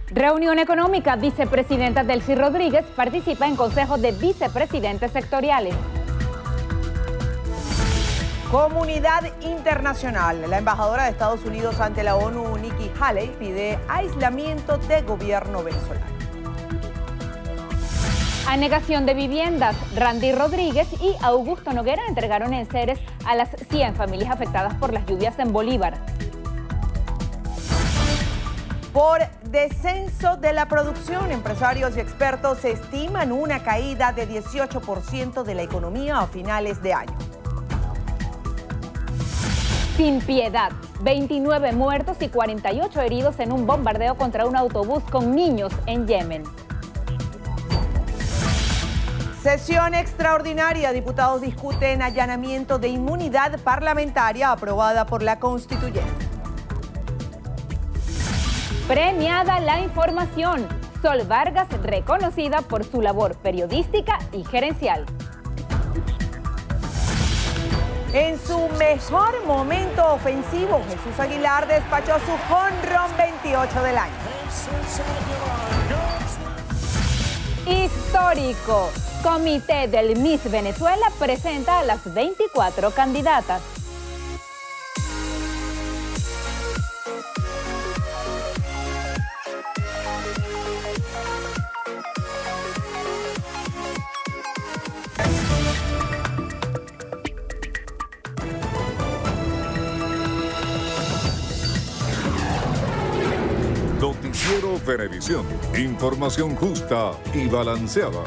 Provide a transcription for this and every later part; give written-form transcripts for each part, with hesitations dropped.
Reunión económica. Vicepresidenta Delcy Rodríguez participa en consejos de vicepresidentes sectoriales. Comunidad internacional. La embajadora de Estados Unidos ante la ONU, Nikki Haley, pide aislamiento de gobierno venezolano. Anegación de viviendas. Randy Rodríguez y Augusto Noguera entregaron enseres a las 100 familias afectadas por las lluvias en Bolívar. Por descenso de la producción, empresarios y expertos estiman una caída de 18% de la economía a finales de año. Sin piedad. 29 muertos y 48 heridos en un bombardeo contra un autobús con niños en Yemen. Sesión extraordinaria. Diputados discuten allanamiento de inmunidad parlamentaria aprobada por la Constituyente. Premiada la información. Sol Vargas reconocida por su labor periodística y gerencial. En su mejor momento ofensivo, Jesús Aguilar despachó su jonrón 28 del año. Histórico. Comité del Miss Venezuela presenta a las 24 candidatas. Noticiero Venevisión. Información justa y balanceada.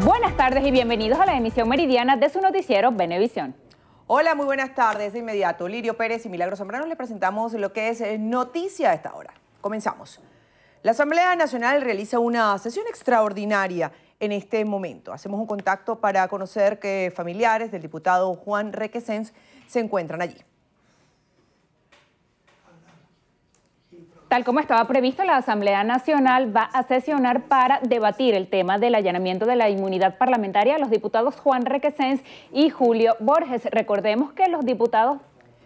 Buenas tardes y bienvenidos a la emisión meridiana de su noticiero Venevisión. Hola, muy buenas tardes. De inmediato, Lirio Pérez y Milagros Zambrano les presentamos lo que es noticia a esta hora. Comenzamos. La Asamblea Nacional realiza una sesión extraordinaria en este momento. Hacemos un contacto para conocer que familiares del diputado Juan Requesens se encuentran allí. Tal como estaba previsto, la Asamblea Nacional va a sesionar para debatir el tema del allanamiento de la inmunidad parlamentaria a los diputados Juan Requesens y Julio Borges. Recordemos que los diputados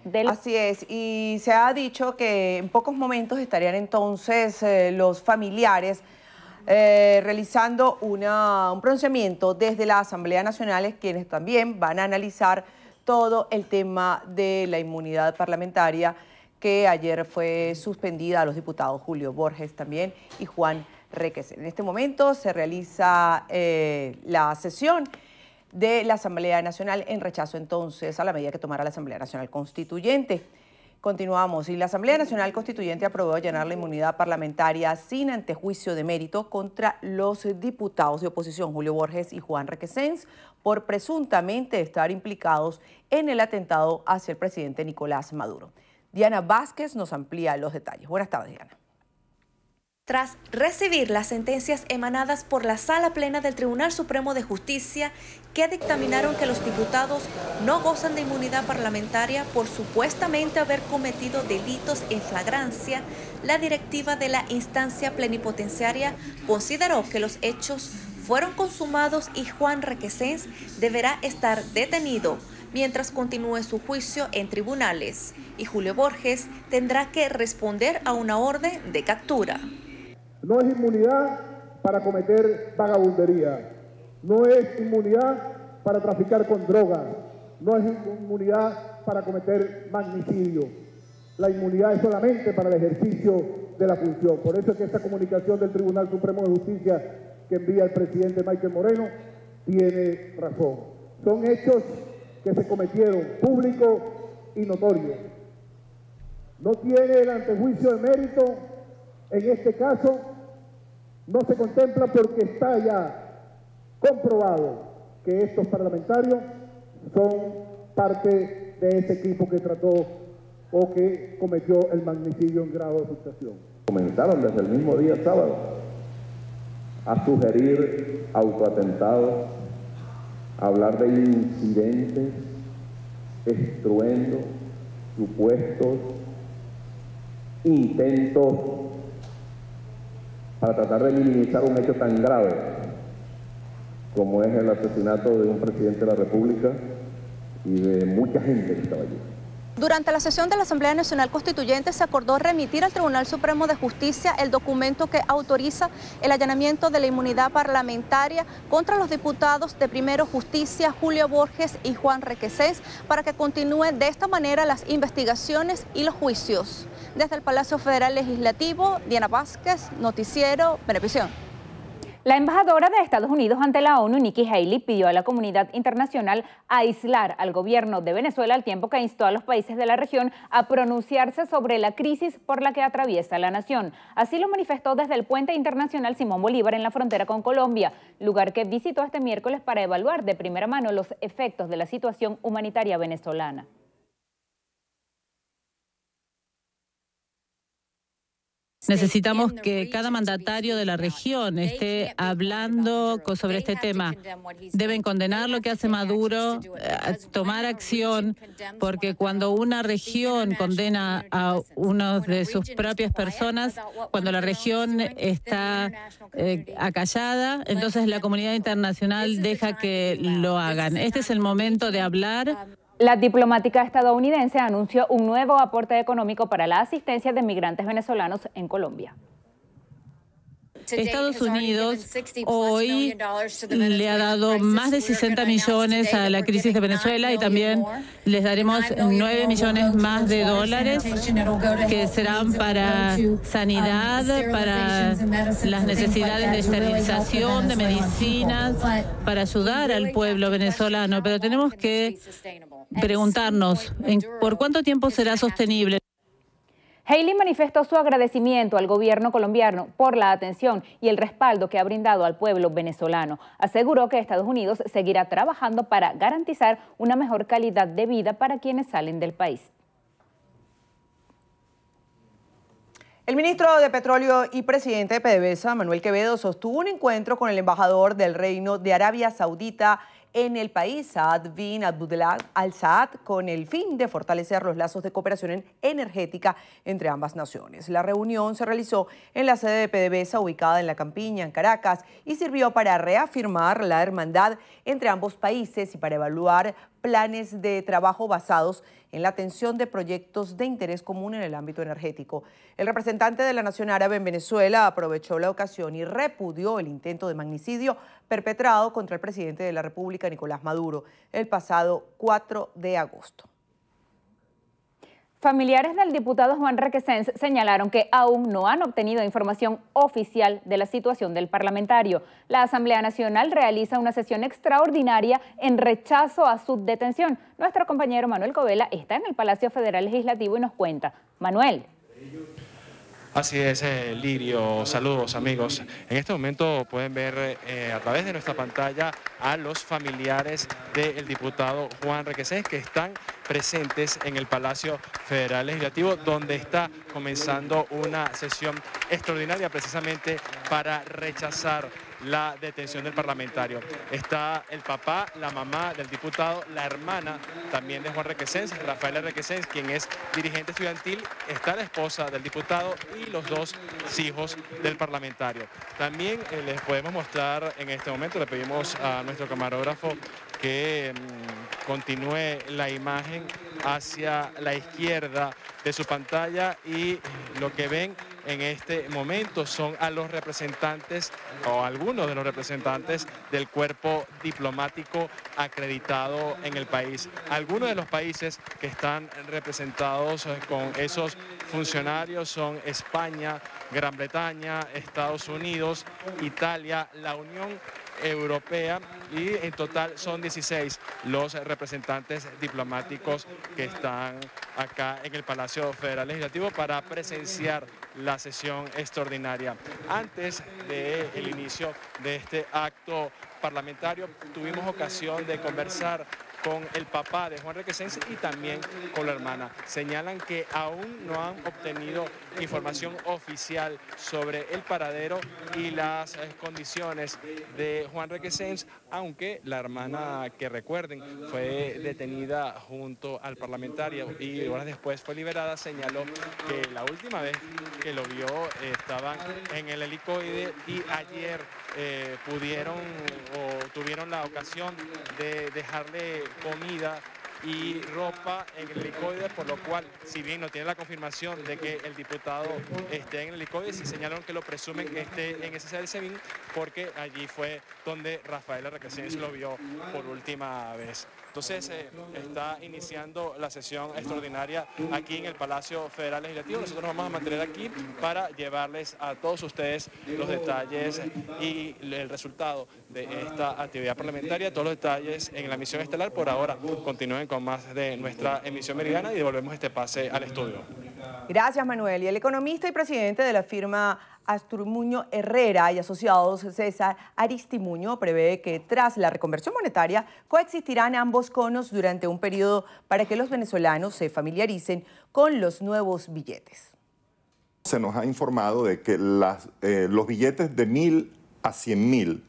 del... Así es, y se ha dicho que en pocos momentos estarían entonces los familiares realizando un pronunciamiento desde la Asamblea Nacional, quienes también van a analizar todo el tema de la inmunidad parlamentaria que ayer fue suspendida a los diputados Julio Borges también y Juan Requesens. En este momento se realiza la sesión de la Asamblea Nacional en rechazo entonces a la medida que tomara la Asamblea Nacional Constituyente. Continuamos. Y la Asamblea Nacional Constituyente aprobó allanar la inmunidad parlamentaria sin antejuicio de mérito contra los diputados de oposición Julio Borges y Juan Requesens por presuntamente estar implicados en el atentado hacia el presidente Nicolás Maduro. Diana Vázquez nos amplía los detalles. Buenas tardes, Diana. Tras recibir las sentencias emanadas por la Sala Plena del Tribunal Supremo de Justicia, que dictaminaron que los diputados no gozan de inmunidad parlamentaria por supuestamente haber cometido delitos en flagrancia, la directiva de la instancia plenipotenciaria consideró que los hechos fueron consumados y Juan Requesens deberá estar detenido mientras continúe su juicio en tribunales, y Julio Borges tendrá que responder a una orden de captura. No es inmunidad para cometer vagabundería, no es inmunidad para traficar con drogas, no es inmunidad para cometer magnicidio. La inmunidad es solamente para el ejercicio de la función. Por eso es que esta comunicación del Tribunal Supremo de Justicia que envía el presidente Michael Moreno tiene razón. Son hechos que se cometieron públicos y notorios. No tiene el antejuicio de mérito, en este caso no se contempla porque está ya comprobado que estos parlamentarios son parte de ese equipo que trató o que cometió el magnicidio en grado de frustración. Comenzaron desde el mismo día sábado a sugerir autoatentados, a hablar de incidentes, estruendos, supuestos intentos para tratar de minimizar un hecho tan grave como es el asesinato de un presidente de la República y de mucha gente que estaba allí. Durante la sesión de la Asamblea Nacional Constituyente se acordó remitir al Tribunal Supremo de Justicia el documento que autoriza el allanamiento de la inmunidad parlamentaria contra los diputados de Primero Justicia, Julio Borges y Juan Requesens, para que continúen de esta manera las investigaciones y los juicios. Desde el Palacio Federal Legislativo, Diana Vázquez, Noticiero Venevisión. La embajadora de Estados Unidos ante la ONU, Nikki Haley, pidió a la comunidad internacional aislar al gobierno de Venezuela al tiempo que instó a los países de la región a pronunciarse sobre la crisis por la que atraviesa la nación. Así lo manifestó desde el Puente Internacional Simón Bolívar en la frontera con Colombia, lugar que visitó este miércoles para evaluar de primera mano los efectos de la situación humanitaria venezolana. Necesitamos que cada mandatario de la región esté hablando sobre este tema. Deben condenar lo que hace Maduro, tomar acción, porque cuando una región condena a una de sus propias personas, cuando la región está acallada, entonces la comunidad internacional deja que lo hagan. Este es el momento de hablar. La diplomática estadounidense anunció un nuevo aporte económico para la asistencia de migrantes venezolanos en Colombia. Estados Unidos hoy le ha dado más de 60 millones a la crisis de Venezuela y también les daremos 9 millones más de dólares que serán para sanidad, para las necesidades de esterilización, de medicinas, para ayudar al pueblo venezolano. Pero tenemos que preguntarnos, ¿por cuánto tiempo será sostenible? Haley manifestó su agradecimiento al gobierno colombiano por la atención y el respaldo que ha brindado al pueblo venezolano. Aseguró que Estados Unidos seguirá trabajando para garantizar una mejor calidad de vida para quienes salen del país. El ministro de Petróleo y presidente de PDVSA, Manuel Quevedo, sostuvo un encuentro con el embajador del Reino de Arabia Saudita en el país, Saad bin Abdullah Al Saad, con el fin de fortalecer los lazos de cooperación energética entre ambas naciones. La reunión se realizó en la sede de PDVSA ubicada en La Campiña, en Caracas, y sirvió para reafirmar la hermandad entre ambos países y para evaluar planes de trabajo basados en la atención de proyectos de interés común en el ámbito energético. El representante de la Nación Árabe en Venezuela aprovechó la ocasión y repudió el intento de magnicidio perpetrado contra el presidente de la República, Nicolás Maduro, el pasado 4 de agosto. Familiares del diputado Juan Requesens señalaron que aún no han obtenido información oficial de la situación del parlamentario. La Asamblea Nacional realiza una sesión extraordinaria en rechazo a su detención. Nuestro compañero Manuel Covela está en el Palacio Federal Legislativo y nos cuenta. Manuel. Así es, Lirio. Saludos, amigos. En este momento pueden ver a través de nuestra pantalla a los familiares del diputado Juan Requesens que están presentes en el Palacio Federal Legislativo, donde está comenzando una sesión extraordinaria precisamente para rechazar la detención del parlamentario. Está el papá, la mamá del diputado, la hermana también de Juan Requesens, Rafaela Requesens, quien es dirigente estudiantil, está la esposa del diputado y los dos hijos del parlamentario. También les podemos mostrar en este momento, le pedimos a nuestro camarógrafo que continúe la imagen hacia la izquierda de su pantalla, y lo que ven en este momento son a los representantes o algunos de los representantes del cuerpo diplomático acreditado en el país. Algunos de los países que están representados con esos funcionarios son España, Gran Bretaña, Estados Unidos, Italia, la Unión Europea, y en total son 16 los representantes diplomáticos que están acá en el Palacio Federal Legislativo para presenciar la sesión extraordinaria. Antes del inicio de este acto parlamentario tuvimos ocasión de conversar con el papá de Juan Requesens y también con la hermana. Señalan que aún no han obtenido información oficial sobre el paradero y las condiciones de Juan Requesens, aunque la hermana, que recuerden, fue detenida junto al parlamentario y horas después fue liberada, señaló que la última vez que lo vio estaban en el helicoide y ayer tuvieron la ocasión de dejarle comida y ropa en el helicoide, por lo cual, si bien no tiene la confirmación de que el diputado esté en el helicoide, sí señalaron que lo presumen que esté en ese SEBIN, porque allí fue donde Rafaela Requesens lo vio por última vez. Entonces está iniciando la sesión extraordinaria aquí en el Palacio Federal Legislativo. Nosotros vamos a mantener aquí para llevarles a todos ustedes los detalles y el resultado de esta actividad parlamentaria, todos los detalles en la emisión estelar. Por ahora continúen con más de nuestra emisión meridiana y devolvemos este pase al estudio. Gracias, Manuel. Y el economista y presidente de la firma Asturmuño Herrera y Asociados, César Aristimuño, prevé que tras la reconversión monetaria coexistirán ambos conos durante un periodo para que los venezolanos se familiaricen con los nuevos billetes. Se nos ha informado de que los billetes de 1.000 a 100.000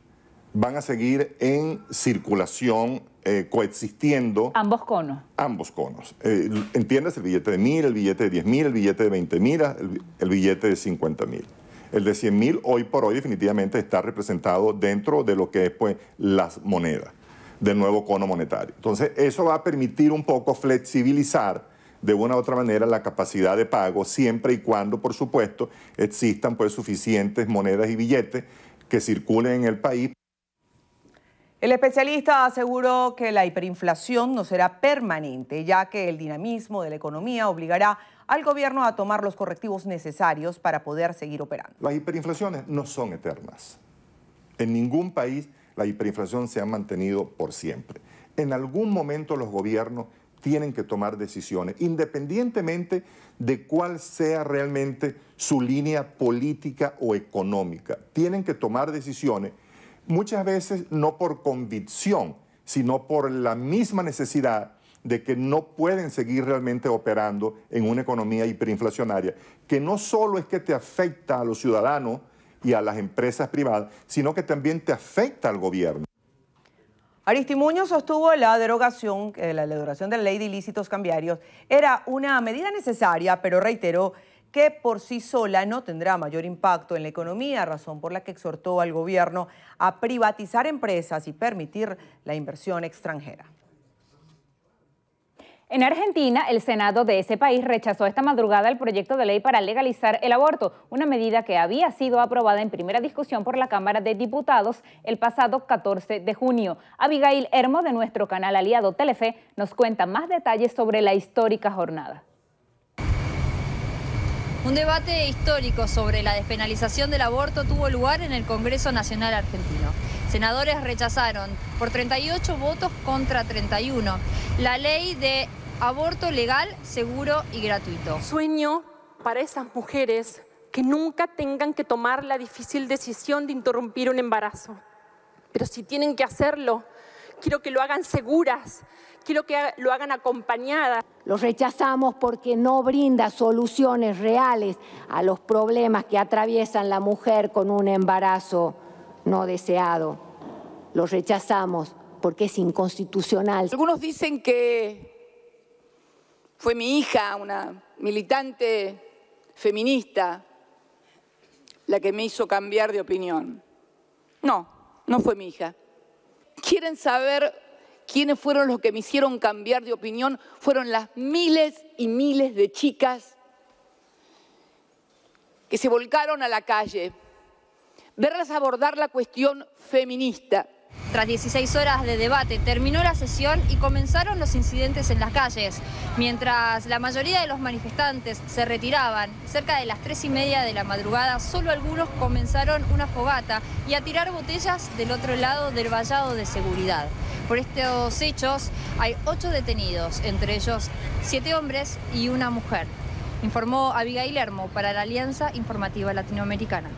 van a seguir en circulación, coexistiendo. Ambos conos. Ambos conos. ¿Entiendes? El billete de 1.000, el billete de 10.000, el billete de 20.000, el billete de 50.000. El de 100.000 hoy por hoy definitivamente está representado dentro de lo que es pues las monedas del nuevo cono monetario. Entonces eso va a permitir un poco flexibilizar de una u otra manera la capacidad de pago, siempre y cuando, por supuesto, existan pues suficientes monedas y billetes que circulen en el país. El especialista aseguró que la hiperinflación no será permanente, ya que el dinamismo de la economía obligará al gobierno a tomar los correctivos necesarios para poder seguir operando. Las hiperinflaciones no son eternas. En ningún país la hiperinflación se ha mantenido por siempre. En algún momento los gobiernos tienen que tomar decisiones, independientemente de cuál sea realmente su línea política o económica. Tienen que tomar decisiones, muchas veces no por convicción, sino por la misma necesidad de que no pueden seguir realmente operando en una economía hiperinflacionaria, que no solo es que te afecta a los ciudadanos y a las empresas privadas, sino que también te afecta al gobierno. Aristimuño sostuvo la derogación de la ley de ilícitos cambiarios era una medida necesaria, pero reiteró que por sí sola no tendrá mayor impacto en la economía, razón por la que exhortó al gobierno a privatizar empresas y permitir la inversión extranjera. En Argentina, el Senado de ese país rechazó esta madrugada el proyecto de ley para legalizar el aborto, una medida que había sido aprobada en primera discusión por la Cámara de Diputados el pasado 14 de junio. Abigail Hermo, de nuestro canal aliado Telefe, nos cuenta más detalles sobre la histórica jornada. Un debate histórico sobre la despenalización del aborto tuvo lugar en el Congreso Nacional Argentino. Senadores rechazaron por 38 votos contra 31 la ley de aborto legal, seguro y gratuito. Sueño para esas mujeres que nunca tengan que tomar la difícil decisión de interrumpir un embarazo. Pero si tienen que hacerlo, quiero que lo hagan seguras, quiero que lo hagan acompañadas. Lo rechazamos porque no brinda soluciones reales a los problemas que atraviesan la mujer con un embarazo no deseado. Lo rechazamos porque es inconstitucional. Algunos dicen que fue mi hija, una militante feminista, la que me hizo cambiar de opinión. No, no fue mi hija. ¿Quieren saber quiénes fueron los que me hicieron cambiar de opinión? Fueron las miles y miles de chicas que se volcaron a la calle, verlas abordar la cuestión feminista. Tras 16 horas de debate, terminó la sesión y comenzaron los incidentes en las calles. Mientras la mayoría de los manifestantes se retiraban, cerca de las 3:30 de la madrugada, solo algunos comenzaron una fogata y a tirar botellas del otro lado del vallado de seguridad. Por estos hechos hay 8 detenidos, entre ellos 7 hombres y una mujer. Informó Abigail Hermo para la Alianza Informativa Latinoamericana.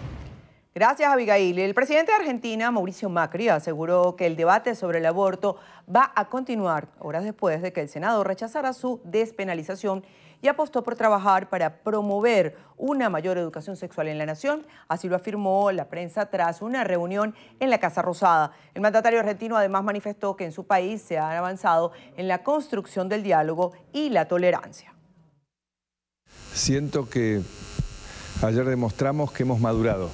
Gracias, Abigail. El presidente de Argentina, Mauricio Macri, aseguró que el debate sobre el aborto va a continuar horas después de que el Senado rechazara su despenalización y apostó por trabajar para promover una mayor educación sexual en la nación. Así lo afirmó la prensa tras una reunión en la Casa Rosada. El mandatario argentino además manifestó que en su país se ha avanzado en la construcción del diálogo y la tolerancia. Siento que ayer demostramos que hemos madurado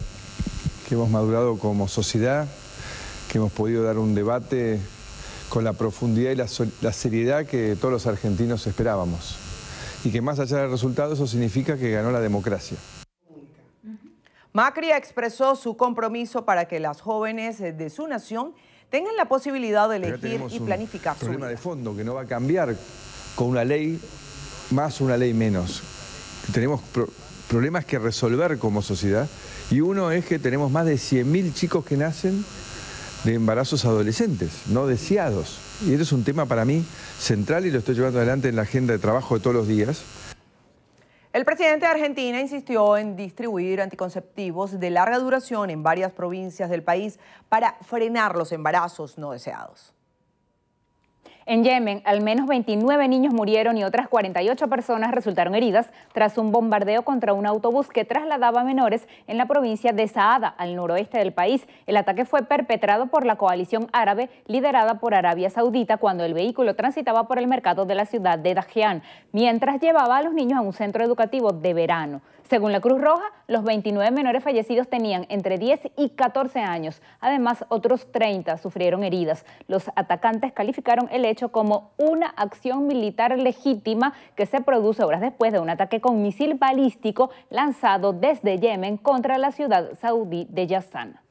como sociedad, que hemos podido dar un debate con la profundidad y la seriedad que todos los argentinos esperábamos. Y que más allá del resultado, eso significa que ganó la democracia. Macri expresó su compromiso para que las jóvenes de su nación tengan la posibilidad de elegir y planificar su vida. Un problema de fondo que no va a cambiar con una ley más o una ley menos. Tenemos problemas que resolver como sociedad, y uno es que tenemos más de 100.000 chicos que nacen de embarazos adolescentes, no deseados. Y eso es un tema para mí central y lo estoy llevando adelante en la agenda de trabajo de todos los días. El presidente de Argentina insistió en distribuir anticonceptivos de larga duración en varias provincias del país para frenar los embarazos no deseados. En Yemen, al menos 29 niños murieron y otras 48 personas resultaron heridas tras un bombardeo contra un autobús que trasladaba menores en la provincia de Saada, al noroeste del país. El ataque fue perpetrado por la coalición árabe liderada por Arabia Saudita cuando el vehículo transitaba por el mercado de la ciudad de Dajian, mientras llevaba a los niños a un centro educativo de verano. Según la Cruz Roja, los 29 menores fallecidos tenían entre 10 y 14 años. Además, otros 30 sufrieron heridas. Los atacantes calificaron el hecho como una acción militar legítima que se produce horas después de un ataque con misil balístico lanzado desde Yemen contra la ciudad saudí de Yazan.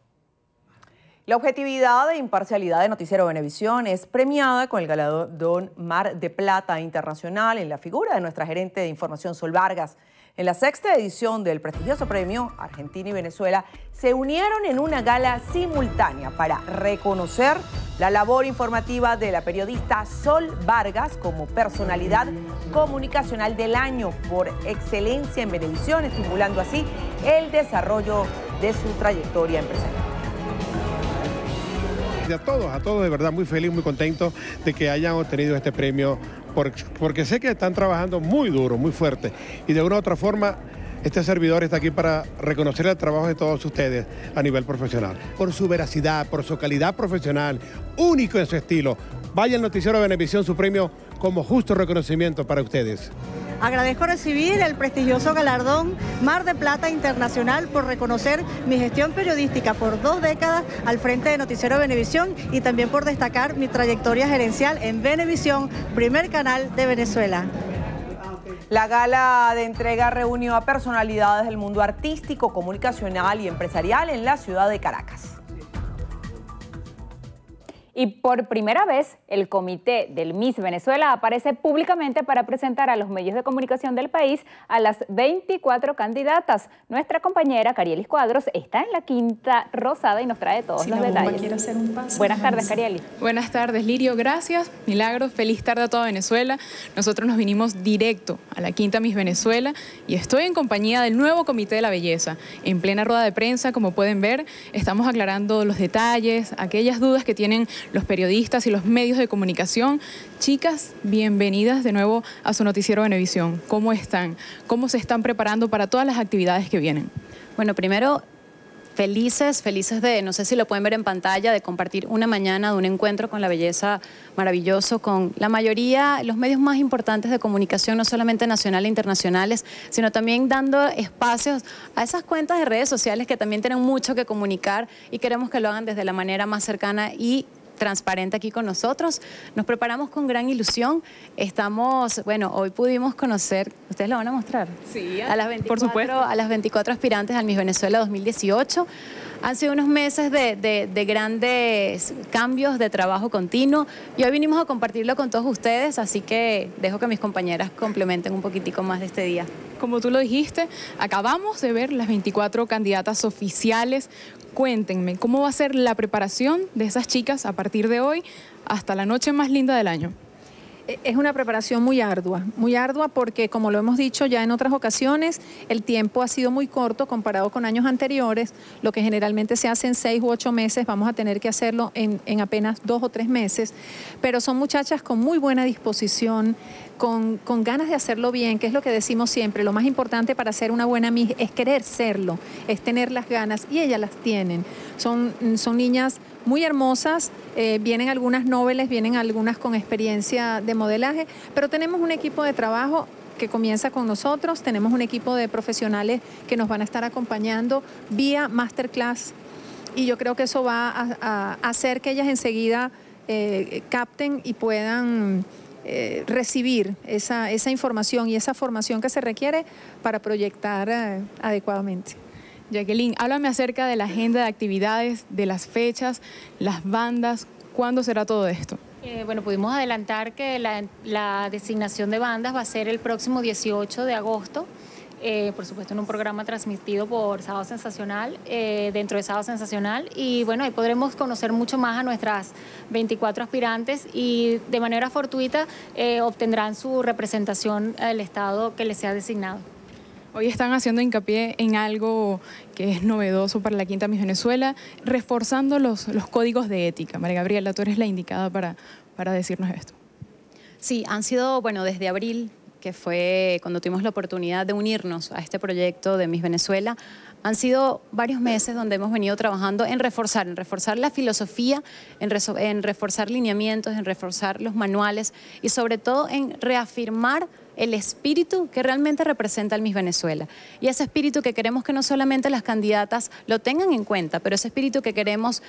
La objetividad e imparcialidad de Noticiero Venevisión es premiada con el galardón Mar de Plata Internacional en la figura de nuestra gerente de información, Sol Vargas. En la 6ª edición del prestigioso premio, Argentina y Venezuela se unieron en una gala simultánea para reconocer la labor informativa de la periodista Sol Vargas como personalidad comunicacional del año por excelencia en Venevisión, estimulando así el desarrollo de su trayectoria empresarial. A todos de verdad muy feliz, muy contento de que hayan obtenido este premio, porque sé que están trabajando muy duro, muy fuerte, y de una u otra forma este servidor está aquí para reconocer el trabajo de todos ustedes a nivel profesional. Por su veracidad, por su calidad profesional, único en su estilo. Vaya al Noticiero Venevisión, su premio como justo reconocimiento para ustedes. Agradezco recibir el prestigioso galardón Mar de Plata Internacional por reconocer mi gestión periodística por 2 décadas al frente de Noticiero Venevisión y también por destacar mi trayectoria gerencial en Venevisión, primer canal de Venezuela. La gala de entrega reunió a personalidades del mundo artístico, comunicacional y empresarial en la ciudad de Caracas. Y por primera vez, el comité del Miss Venezuela aparece públicamente para presentar a los medios de comunicación del país a las 24 candidatas. Nuestra compañera Carielis Cuadros está en la quinta rosada y nos trae todos los detalles. Quiero hacer un paso. Buenas tardes, Carielis. Buenas tardes, Lirio. Gracias. Milagros. Feliz tarde a toda Venezuela. Nosotros nos vinimos directo a la quinta Miss Venezuela y estoy en compañía del nuevo Comité de la Belleza. En plena rueda de prensa, como pueden ver, estamos aclarando los detalles, aquellas dudas que tienen los periodistas y los medios de comunicación. Chicas, bienvenidas de nuevo a su Noticiero Venevisión. ¿Cómo están? ¿Cómo se están preparando para todas las actividades que vienen? Bueno, primero, felices de, no sé si lo pueden ver en pantalla, de compartir una mañana de un encuentro con la belleza maravilloso, con la mayoría, los medios más importantes de comunicación, no solamente nacionales e internacionales, sino también dando espacios a esas cuentas de redes sociales que también tienen mucho que comunicar y queremos que lo hagan desde la manera más cercana y transparente aquí con nosotros. Nos preparamos con gran ilusión. Estamos, bueno, hoy pudimos conocer, ¿ustedes lo van a mostrar? Sí, a las 24, por supuesto. A las 24 aspirantes al Miss Venezuela 2018. Han sido unos meses de grandes cambios, de trabajo continuo y hoy vinimos a compartirlo con todos ustedes, así que dejo que mis compañeras complementen un poquitico más de este día. Como tú lo dijiste, acabamos de ver las 24 candidatas oficiales. Cuéntenme, ¿cómo va a ser la preparación de esas chicas a partir de hoy hasta la noche más linda del año? Es una preparación muy ardua porque, como lo hemos dicho ya en otras ocasiones, el tiempo ha sido muy corto comparado con años anteriores. Lo que generalmente se hace en 6 u 8 meses, vamos a tener que hacerlo en apenas 2 o 3 meses. Pero son muchachas con muy buena disposición, con ganas de hacerlo bien, que es lo que decimos siempre. Lo más importante para ser una buena Miss es querer serlo, es tener las ganas, y ellas las tienen. Son niñas muy hermosas, vienen algunas nobles, vienen algunas con experiencia de modelaje, pero tenemos un equipo de trabajo que comienza con nosotros, tenemos un equipo de profesionales que nos van a estar acompañando vía masterclass y yo creo que eso va a hacer que ellas enseguida capten y puedan recibir esa información y esa formación que se requiere para proyectar adecuadamente. Jacqueline, háblame acerca de la agenda de actividades, de las fechas, las bandas, ¿cuándo será todo esto? Bueno, pudimos adelantar que la designación de bandas va a ser el próximo 18 de agosto, por supuesto en un programa transmitido por Sábado Sensacional, dentro de Sábado Sensacional, y bueno, ahí podremos conocer mucho más a nuestras 24 aspirantes y de manera fortuita obtendrán su representación al Estado que les sea designado. Hoy están haciendo hincapié en algo que es novedoso para la Quinta Miss Venezuela, reforzando los códigos de ética. María Gabriela, tú eres la indicada para decirnos esto. Sí, han sido, bueno, desde abril, que fue cuando tuvimos la oportunidad de unirnos a este proyecto de Miss Venezuela, han sido varios meses donde hemos venido trabajando en reforzar la filosofía, en reforzar lineamientos, en reforzar los manuales y sobre todo en reafirmar el espíritu que realmente representa el Miss Venezuela. Y ese espíritu que queremos que no solamente las candidatas lo tengan en cuenta, pero ese espíritu que queremos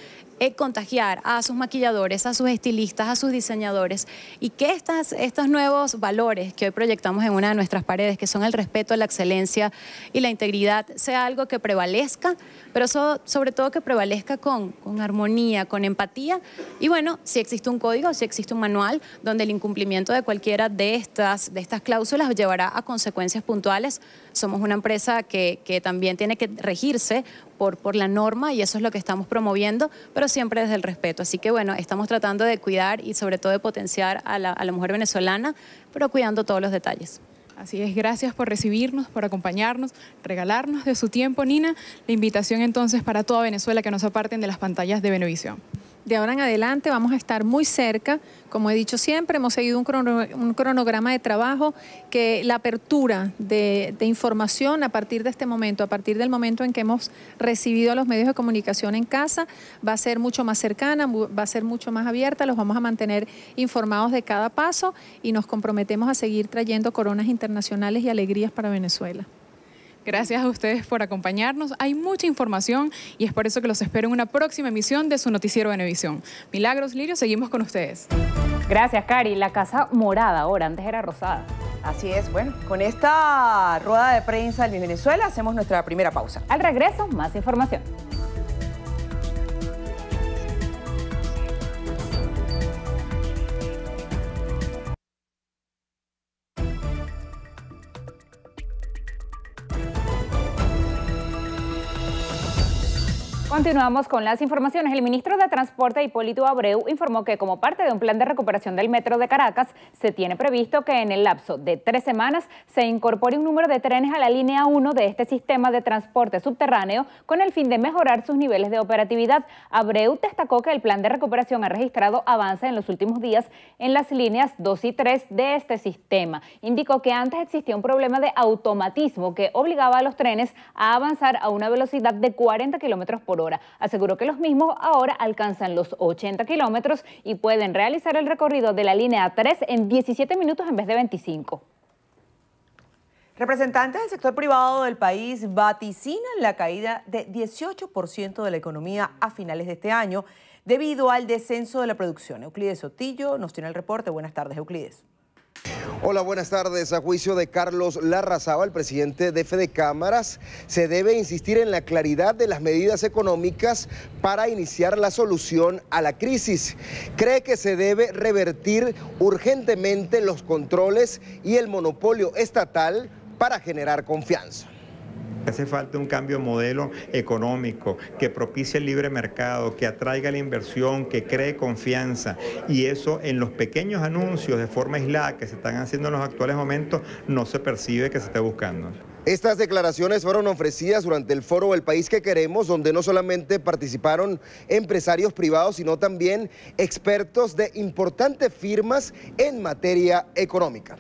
contagiar a sus maquilladores, a sus estilistas, a sus diseñadores, y que estos nuevos valores que hoy proyectamos en una de nuestras paredes, que son el respeto, la excelencia y la integridad, sea algo que prevalezca, pero sobre todo que prevalezca con armonía, con empatía. Y bueno, si existe un código, si existe un manual donde el incumplimiento de cualquiera de estas cláusulas llevará a consecuencias puntuales. Somos una empresa que también tiene que regirse por la norma y eso es lo que estamos promoviendo, pero siempre desde el respeto. Así que bueno, estamos tratando de cuidar y sobre todo de potenciar a la mujer venezolana, pero cuidando todos los detalles. Así es, gracias por recibirnos, por acompañarnos, regalarnos de su tiempo, Nina. La invitación entonces para toda Venezuela que no se aparten de las pantallas de Venevisión. De ahora en adelante vamos a estar muy cerca, como he dicho siempre, hemos seguido un cronograma de trabajo que la apertura de información a partir de este momento, a partir del momento en que hemos recibido a los medios de comunicación en casa, va a ser mucho más cercana, va a ser mucho más abierta, los vamos a mantener informados de cada paso y nos comprometemos a seguir trayendo coronas internacionales y alegrías para Venezuela. Gracias a ustedes por acompañarnos. Hay mucha información y es por eso que los espero en una próxima emisión de su noticiero Venevisión. Milagros, Lirio, seguimos con ustedes. Gracias, Cari. La casa morada ahora, antes era rosada. Así es. Bueno, con esta rueda de prensa del Miss Venezuela hacemos nuestra primera pausa. Al regreso, más información. Continuamos con las informaciones. El ministro de Transporte, Hipólito Abreu, informó que como parte de un plan de recuperación del metro de Caracas, se tiene previsto que en el lapso de 3 semanas se incorpore un número de trenes a la línea 1 de este sistema de transporte subterráneo con el fin de mejorar sus niveles de operatividad. Abreu destacó que el plan de recuperación ha registrado avances en los últimos días en las líneas 2 y 3 de este sistema. Indicó que antes existía un problema de automatismo que obligaba a los trenes a avanzar a una velocidad de 40 kilómetros por hora. Aseguró que los mismos ahora alcanzan los 80 kilómetros y pueden realizar el recorrido de la línea 3 en 17 minutos en vez de 25. Representantes del sector privado del país vaticinan la caída de 18% de la economía a finales de este año debido al descenso de la producción. Euclides Sotillo nos tiene el reporte. Buenas tardes, Euclides. Hola, buenas tardes. A juicio de Carlos Larrazábal, presidente de Fedecámaras, se debe insistir en la claridad de las medidas económicas para iniciar la solución a la crisis. Cree que se debe revertir urgentemente los controles y el monopolio estatal para generar confianza. Hace falta un cambio de modelo económico que propicie el libre mercado, que atraiga la inversión, que cree confianza. Y eso en los pequeños anuncios de forma aislada que se están haciendo en los actuales momentos no se percibe que se esté buscando. Estas declaraciones fueron ofrecidas durante el foro El País que Queremos, donde no solamente participaron empresarios privados, sino también expertos de importantes firmas en materia económica.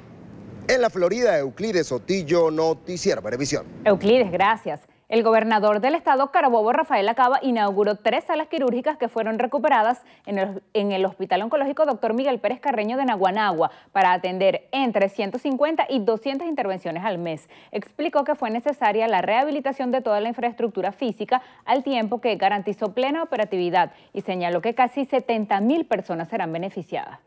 En la Florida, Euclides Sotillo, Noticiero Venevisión. Euclides, gracias. El gobernador del estado Carabobo, Rafael Acaba, inauguró 3 salas quirúrgicas que fueron recuperadas en el Hospital Oncológico Dr. Miguel Pérez Carreño de Naguanagua para atender entre 150 y 200 intervenciones al mes. Explicó que fue necesaria la rehabilitación de toda la infraestructura física al tiempo que garantizó plena operatividad y señaló que casi 70.000 personas serán beneficiadas.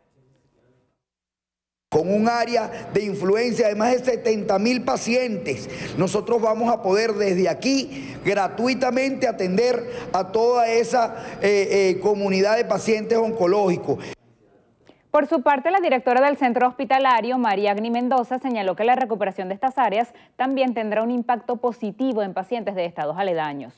Con un área de influencia de más de 70.000 pacientes, nosotros vamos a poder desde aquí gratuitamente atender a toda esa comunidad de pacientes oncológicos. Por su parte, la directora del centro hospitalario, María Agni Mendoza, señaló que la recuperación de estas áreas también tendrá un impacto positivo en pacientes de estados aledaños.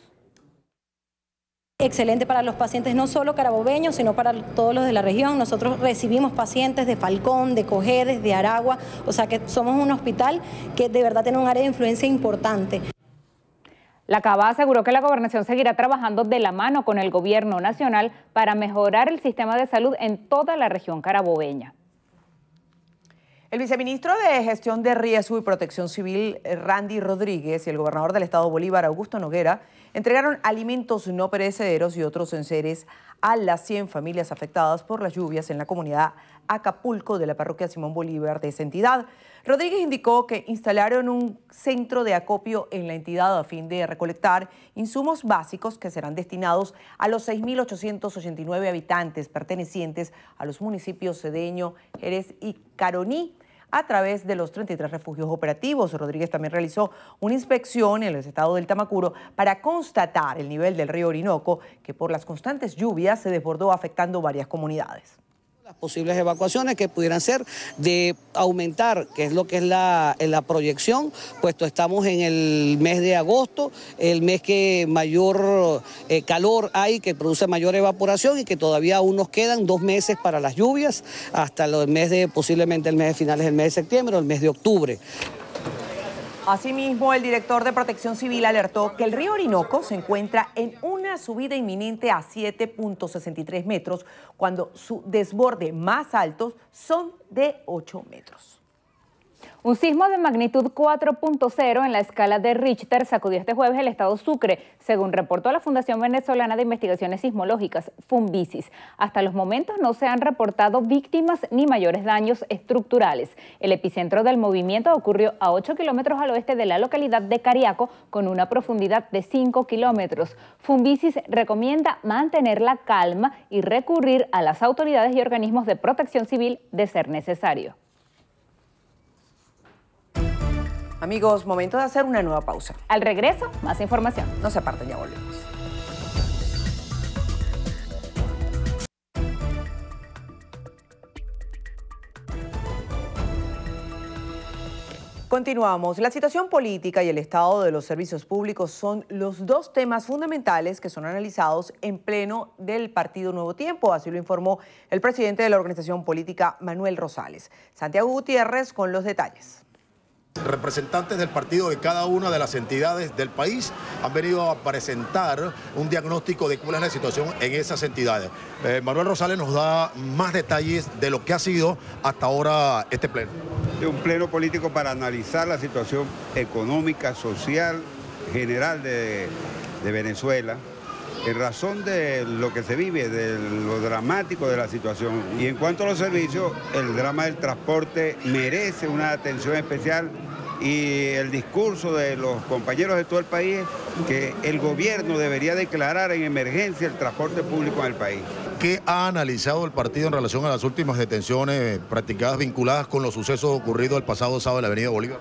Excelente para los pacientes no solo carabobeños, sino para todos los de la región. Nosotros recibimos pacientes de Falcón, de Cojedes, de Aragua, o sea que somos un hospital que de verdad tiene un área de influencia importante. La Cava aseguró que la gobernación seguirá trabajando de la mano con el gobierno nacional para mejorar el sistema de salud en toda la región carabobeña. El viceministro de Gestión de Riesgo y Protección Civil, Randy Rodríguez, y el gobernador del estado Bolívar, Augusto Noguera, entregaron alimentos no perecederos y otros enseres a las 100 familias afectadas por las lluvias en la comunidad Acapulco de la parroquia Simón Bolívar de esa entidad. Rodríguez indicó que instalaron un centro de acopio en la entidad a fin de recolectar insumos básicos que serán destinados a los 6.889 habitantes pertenecientes a los municipios Cedeño, Jerez y Caroní, a través de los 33 refugios operativos. Rodríguez también realizó una inspección en el estado del Tamacuro para constatar el nivel del río Orinoco, que por las constantes lluvias se desbordó afectando varias comunidades. Las posibles evacuaciones que pudieran ser de aumentar, que es lo que es la proyección, puesto estamos en el mes de agosto, el mes que mayor calor hay, que produce mayor evaporación y que todavía aún nos quedan 2 meses para las lluvias, hasta el mes de, posiblemente el mes de finales del mes de septiembre o el mes de octubre. Asimismo, el director de Protección Civil alertó que el río Orinoco se encuentra en una subida inminente a 7.63 metros, cuando su desborde más alto son de 8 metros. Un sismo de magnitud 4.0 en la escala de Richter sacudió este jueves el estado Sucre, según reportó la Fundación Venezolana de Investigaciones Sismológicas, Funvisis. Hasta los momentos no se han reportado víctimas ni mayores daños estructurales. El epicentro del movimiento ocurrió a 8 kilómetros al oeste de la localidad de Cariaco, con una profundidad de 5 kilómetros. Funvisis recomienda mantener la calma y recurrir a las autoridades y organismos de protección civil de ser necesario. Amigos, momento de hacer una nueva pausa. Al regreso, más información. No se aparten, ya volvemos. Continuamos. La situación política y el estado de los servicios públicos son los 2 temas fundamentales que son analizados en pleno del Partido Nuevo Tiempo. Así lo informó el presidente de la organización política, Manuel Rosales. Santiago Gutiérrez con los detalles. Representantes del partido de cada una de las entidades del país han venido a presentar un diagnóstico de cuál es la situación en esas entidades. Manuel Rosales nos da más detalles de lo que ha sido hasta ahora este pleno. De un pleno político para analizar la situación económica, social, general de Venezuela, en razón de lo que se vive, de lo dramático de la situación. Y en cuanto a los servicios, el drama del transporte merece una atención especial y el discurso de los compañeros de todo el país que el gobierno debería declarar en emergencia el transporte público en el país. ¿Qué ha analizado el partido en relación a las últimas detenciones practicadas vinculadas con los sucesos ocurridos el pasado sábado en la Avenida Bolívar?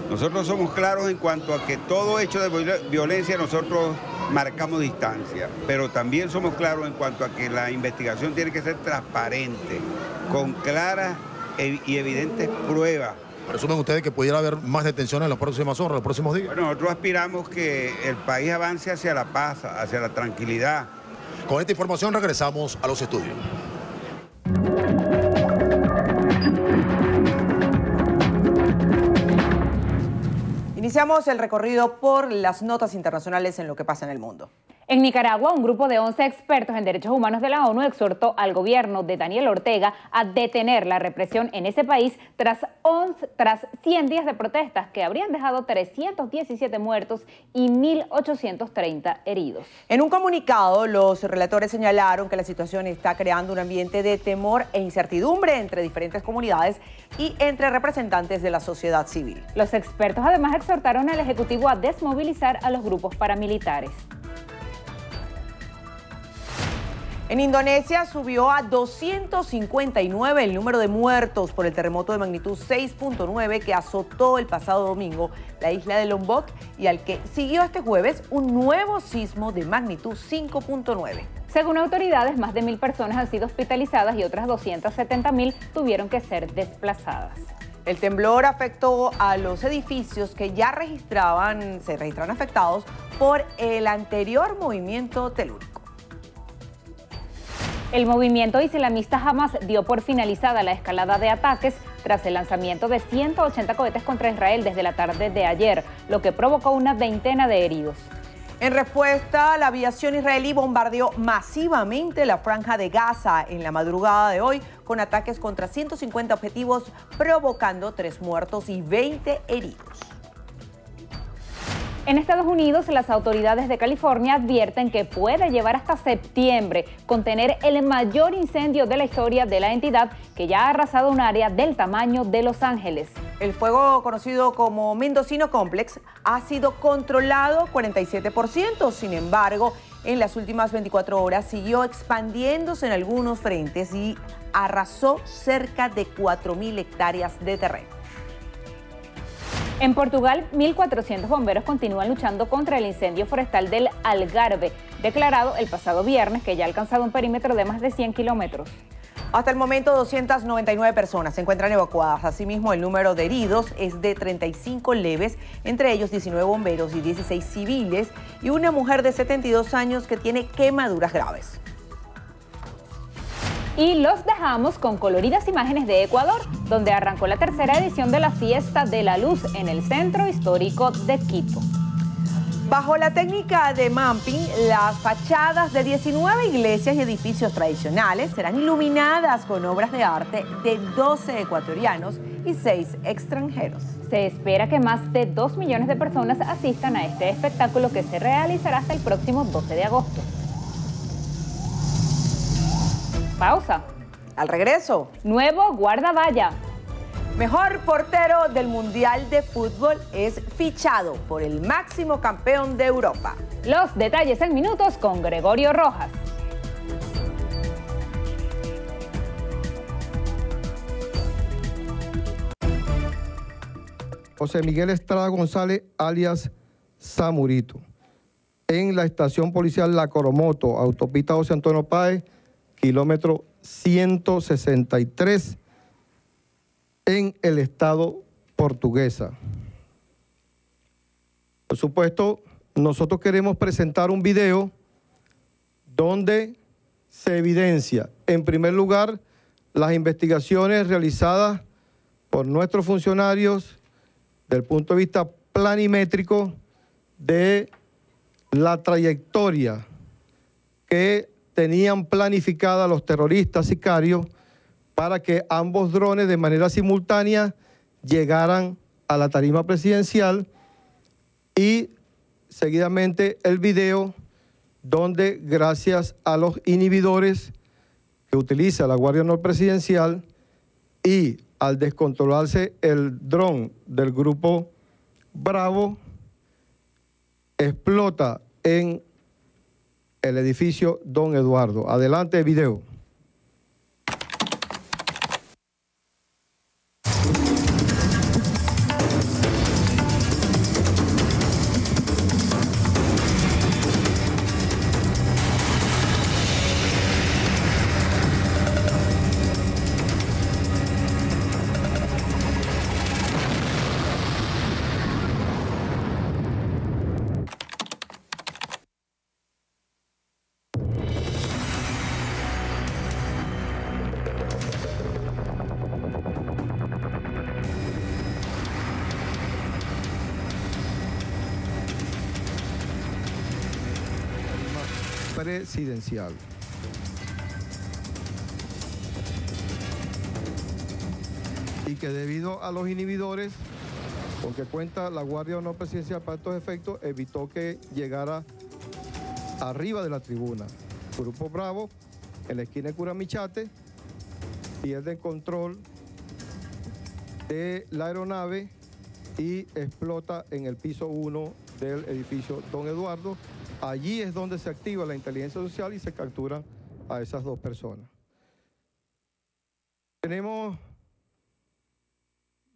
Nosotros somos claros en cuanto a que todo hecho de violencia nosotros marcamos distancia, pero también somos claros en cuanto a que la investigación tiene que ser transparente, con claras y evidentes pruebas. ¿Presumen ustedes que pudiera haber más detenciones en las próximas horas, en los próximos días? Bueno, nosotros aspiramos que el país avance hacia la paz, hacia la tranquilidad. Con esta información regresamos a los estudios. Iniciamos el recorrido por las notas internacionales en lo que pasa en el mundo. En Nicaragua, un grupo de 11 expertos en derechos humanos de la ONU exhortó al gobierno de Daniel Ortega a detener la represión en ese país tras 100 días de protestas que habrían dejado 317 muertos y 1.830 heridos. En un comunicado, los relatores señalaron que la situación está creando un ambiente de temor e incertidumbre entre diferentes comunidades y entre representantes de la sociedad civil. Los expertos además exhortaron al Ejecutivo a desmovilizar a los grupos paramilitares. En Indonesia subió a 259 el número de muertos por el terremoto de magnitud 6.9 que azotó el pasado domingo la isla de Lombok y al que siguió este jueves un nuevo sismo de magnitud 5.9. Según autoridades, más de 1.000 personas han sido hospitalizadas y otras 270.000 tuvieron que ser desplazadas. El temblor afectó a los edificios que ya se registraron afectados por el anterior movimiento telúrico. El movimiento islamista Hamas dio por finalizada la escalada de ataques tras el lanzamiento de 180 cohetes contra Israel desde la tarde de ayer, lo que provocó una veintena de heridos. En respuesta, la aviación israelí bombardeó masivamente la franja de Gaza en la madrugada de hoy con ataques contra 150 objetivos, provocando 3 muertos y 20 heridos. En Estados Unidos, las autoridades de California advierten que puede llevar hasta septiembre contener el mayor incendio de la historia de la entidad, que ya ha arrasado un área del tamaño de Los Ángeles. El fuego, conocido como Mendocino Complex, ha sido controlado 47%. Sin embargo, en las últimas 24 horas siguió expandiéndose en algunos frentes y arrasó cerca de 4.000 hectáreas de terreno. En Portugal, 1.400 bomberos continúan luchando contra el incendio forestal del Algarve, declarado el pasado viernes, que ya ha alcanzado un perímetro de más de 100 kilómetros. Hasta el momento, 299 personas se encuentran evacuadas. Asimismo, el número de heridos es de 35 leves, entre ellos 19 bomberos y 16 civiles, y una mujer de 72 años que tiene quemaduras graves. Y los dejamos con coloridas imágenes de Ecuador, donde arrancó la tercera edición de la Fiesta de la Luz en el Centro Histórico de Quito. Bajo la técnica de mapping, las fachadas de 19 iglesias y edificios tradicionales serán iluminadas con obras de arte de 12 ecuatorianos y 6 extranjeros. Se espera que más de 2 millones de personas asistan a este espectáculo que se realizará hasta el próximo 12 de agosto. Pausa. Al regreso. Nuevo guardavalla. Mejor portero del Mundial de Fútbol es fichado por el máximo campeón de Europa. Los detalles en minutos con Gregorio Rojas. José Miguel Estrada González, alias Samurito, en la estación policial La Coromoto, autopista José Antonio Páez, kilómetro 163, en el estado Portuguesa. Por supuesto, nosotros queremos presentar un video donde se evidencia, en primer lugar, las investigaciones realizadas por nuestros funcionarios del punto de vista planimétrico de la trayectoria que tenían planificada los terroristas sicarios para que ambos drones de manera simultánea llegaran a la tarima presidencial, y seguidamente el video donde, gracias a los inhibidores que utiliza la Guardia Honor Presidencial y al descontrolarse el dron del grupo Bravo, explota en el edificio Don Eduardo. Adelante, video. presidencial. Y que debido a los inhibidores, porque cuenta la Guardia Honor Presidencial para estos efectos, evitó que llegara arriba de la tribuna. Grupo Bravo, en la esquina de Curamichate, pierde control de la aeronave y explota en el piso 1 del edificio Don Eduardo. Allí es donde se activa la inteligencia social y se captura a esas dos personas. Tenemos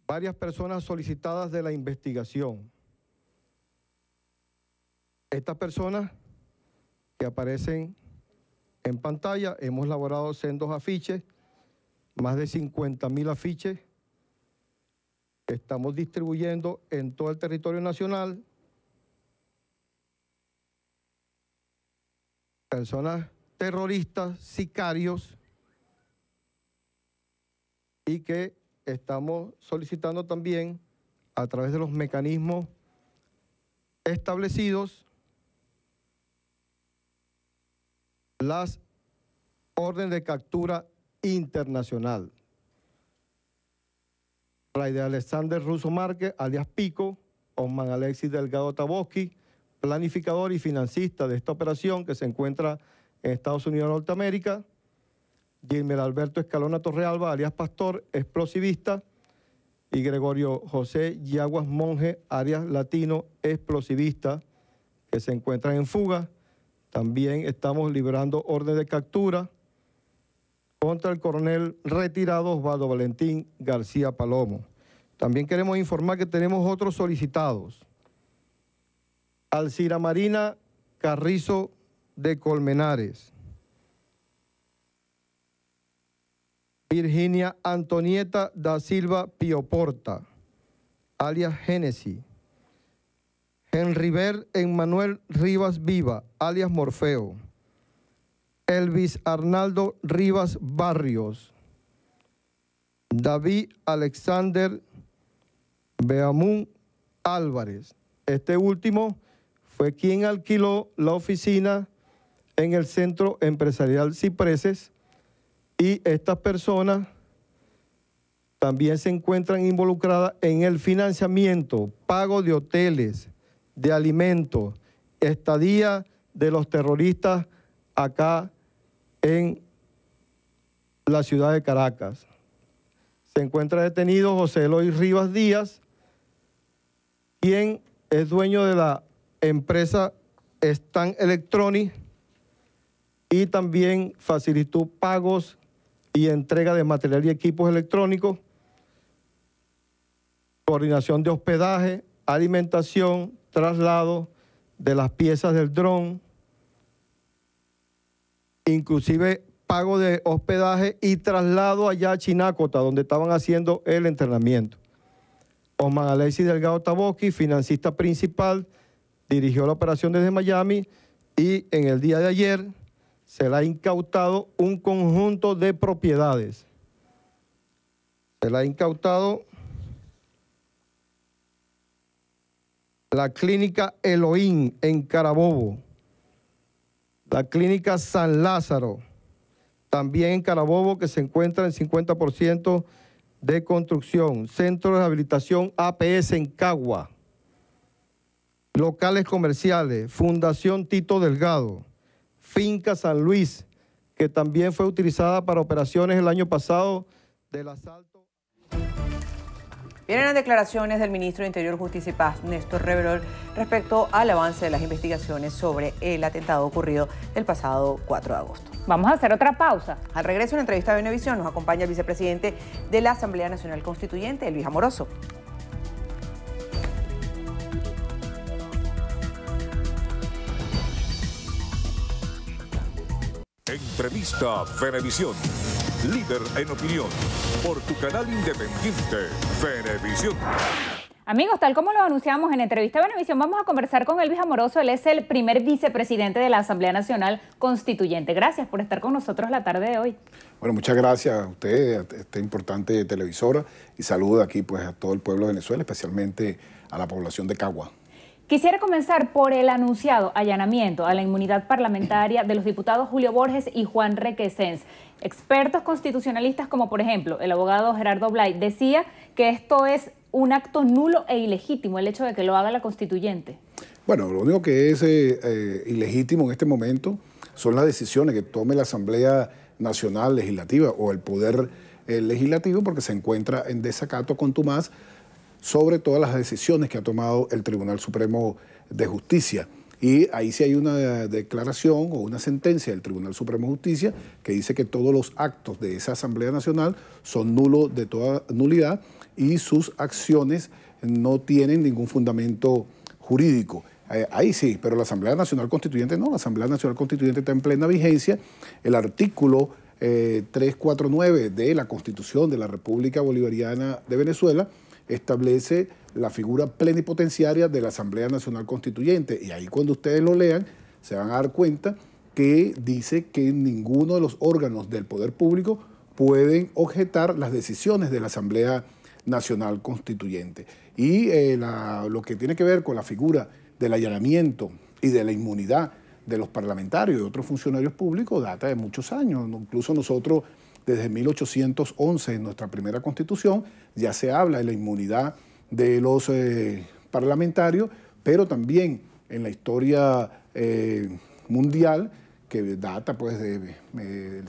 varias personas solicitadas de la investigación. Estas personas que aparecen en pantalla, hemos elaborado sendos afiches, más de 50.000 afiches, que estamos distribuyendo en todo el territorio nacional. Personas terroristas, sicarios, y que estamos solicitando también a través de los mecanismos establecidos las órdenes de captura internacional. Raider Alexander Russo Márquez, alias Pico, Osman Alexis Delgado Taboski, planificador y financista de esta operación que se encuentra en Estados Unidos de Norteamérica. Gilmer Alberto Escalona Torrealba, alias Pastor, explosivista. Y Gregorio José Yaguas Monje, alias Latino, explosivista, que se encuentran en fuga. También estamos liberando orden de captura contra el coronel retirado Osvaldo Valentín García Palomo. También queremos informar que tenemos otros solicitados. Alcira Marina Carrizo de Colmenares. Virginia Antonieta da Silva Pioporta, alias Génesis. Henriber Emmanuel Rivas Viva, alias Morfeo. Elvis Arnaldo Rivas Barrios. David Alexander Beamún Álvarez. Este último fue quien alquiló la oficina en el Centro Empresarial Cipreses, y estas personas también se encuentran involucradas en el financiamiento, pago de hoteles, de alimentos, estadía de los terroristas acá en la ciudad de Caracas. Se encuentra detenido José Eloy Rivas Díaz, quien es dueño de la empresa Stan Electronics y también facilitó pagos y entrega de material y equipos electrónicos, coordinación de hospedaje, alimentación, traslado de las piezas del dron, inclusive pago de hospedaje y traslado allá a Chinácota, donde estaban haciendo el entrenamiento. Osman Alexis Delgado Taboski, financista principal, dirigió la operación desde Miami y en el día de ayer se le ha incautado un conjunto de propiedades. Se le ha incautado la clínica Elohim en Carabobo, la clínica San Lázaro, también en Carabobo, que se encuentra en 50% de construcción, centro de rehabilitación APS en Cagua, locales comerciales, Fundación Tito Delgado, Finca San Luis, que también fue utilizada para operaciones el año pasado del asalto. Vienen las declaraciones del ministro de Interior, Justicia y Paz, Néstor Reverol, respecto al avance de las investigaciones sobre el atentado ocurrido el pasado 4 de agosto. Vamos a hacer otra pausa. Al regreso, en la entrevista de Venevisión, nos acompaña el vicepresidente de la Asamblea Nacional Constituyente, Luis Amoroso. Entrevista Venevisión, líder en opinión, por tu canal independiente, Venevisión. Amigos, tal como lo anunciamos en Entrevista Venevisión, vamos a conversar con Elvis Amoroso. Él es el primer vicepresidente de la Asamblea Nacional Constituyente. Gracias por estar con nosotros la tarde de hoy. Bueno, muchas gracias a usted, a esta importante televisora, y saludo aquí pues a todo el pueblo de Venezuela, especialmente a la población de Cagua. Quisiera comenzar por el anunciado allanamiento a la inmunidad parlamentaria de los diputados Julio Borges y Juan Requesens. Expertos constitucionalistas como por ejemplo el abogado Gerardo Blay decía que esto es un acto nulo e ilegítimo, el hecho de que lo haga la constituyente. Bueno, lo único que es ilegítimo en este momento son las decisiones que tome la Asamblea Nacional Legislativa o el Poder Legislativo, porque se encuentra en desacato contumaz sobre todas las decisiones que ha tomado el Tribunal Supremo de Justicia. Y ahí sí hay una declaración o una sentencia del Tribunal Supremo de Justicia que dice que todos los actos de esa Asamblea Nacional son nulos de toda nulidad y sus acciones no tienen ningún fundamento jurídico. Ahí sí, pero la Asamblea Nacional Constituyente no, la Asamblea Nacional Constituyente está en plena vigencia. El artículo 349 de la Constitución de la República Bolivariana de Venezuela establece la figura plenipotenciaria de la Asamblea Nacional Constituyente. Y ahí cuando ustedes lo lean, se van a dar cuenta que dice que ninguno de los órganos del poder público pueden objetar las decisiones de la Asamblea Nacional Constituyente. Y lo que tiene que ver con la figura del allanamiento y de la inmunidad de los parlamentarios y otros funcionarios públicos data de muchos años. Incluso nosotros, desde 1811, en nuestra primera Constitución, ya se habla de la inmunidad de los parlamentarios, pero también en la historia mundial, que data pues del